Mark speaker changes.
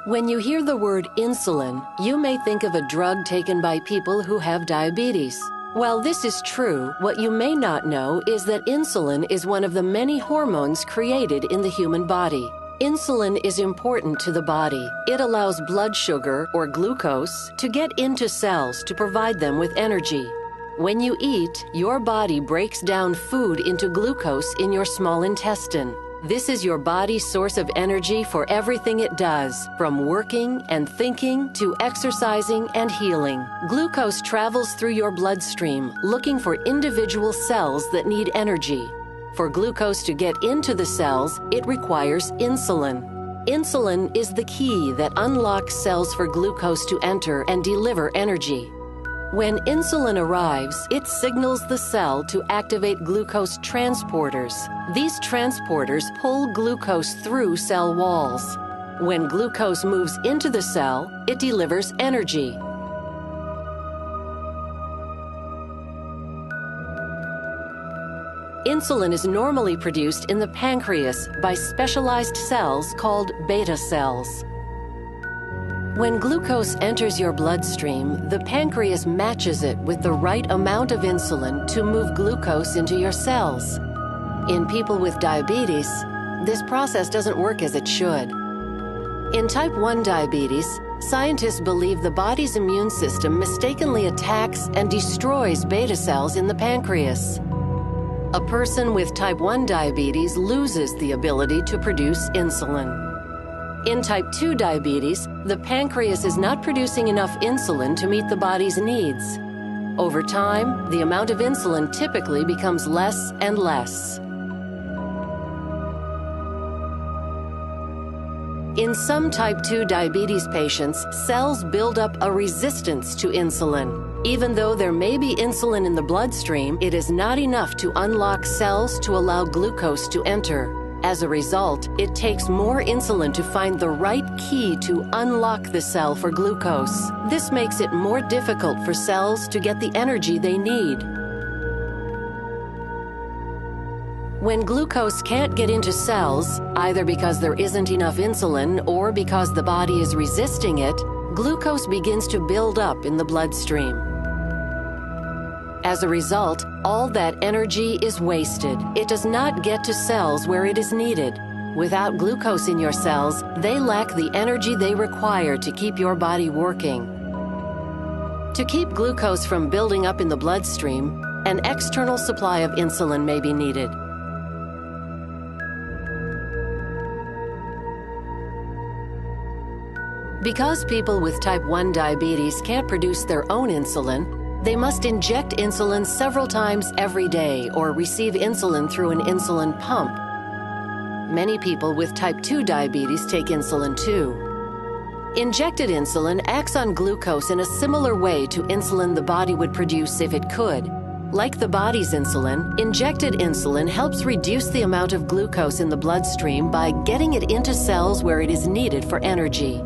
Speaker 1: When you hear the word insulin, you may think of a drug taken by people who have diabetes. While this is true, what you may not know is that insulin is one of the many hormones created in the human body. Insulin is important to the body. It allows blood sugar, or glucose, to get into cells to provide them with energy. When you eat, your body breaks down food into glucose in your small intestine. This is your body's source of energy for everything it does, from working and thinking to exercising and healing. Glucose travels through your bloodstream, looking for individual cells that need energy. For glucose to get into the cells, it requires insulin. Insulin is the key that unlocks cells for glucose to enter and deliver energy. When insulin arrives, it signals the cell to activate glucose transporters. These transporters pull glucose through cell walls. When glucose moves into the cell, it delivers energy. Insulin is normally produced in the pancreas by specialized cells called beta cells. When glucose enters your bloodstream, the pancreas matches it with the right amount of insulin to move glucose into your cells. In people with diabetes, this process doesn't work as it should. In type 1 diabetes, scientists believe the body's immune system mistakenly attacks and destroys beta cells in the pancreas. A person with type 1 diabetes loses the ability to produce insulin. In type 2 diabetes, the pancreas is not producing enough insulin to meet the body's needs. Over time, the amount of insulin typically becomes less and less. In some type 2 diabetes patients, cells build up a resistance to insulin. Even though there may be insulin in the bloodstream, it is not enough to unlock cells to allow glucose to enter. As a result, it takes more insulin to find the right key to unlock the cell for glucose. This makes it more difficult for cells to get the energy they need. When glucose can't get into cells, either because there isn't enough insulin or because the body is resisting it, glucose begins to build up in the bloodstream. As a result, all that energy is wasted. It does not get to cells where it is needed. Without glucose in your cells, they lack the energy they require to keep your body working. To keep glucose from building up in the bloodstream, an external supply of insulin may be needed. Because people with type 1 diabetes can't produce their own insulin, they must inject insulin several times every day or receive insulin through an insulin pump. Many people with type 2 diabetes take insulin too. Injected insulin acts on glucose in a similar way to insulin the body would produce if it could. Like the body's insulin, injected insulin helps reduce the amount of glucose in the bloodstream by getting it into cells where it is needed for energy.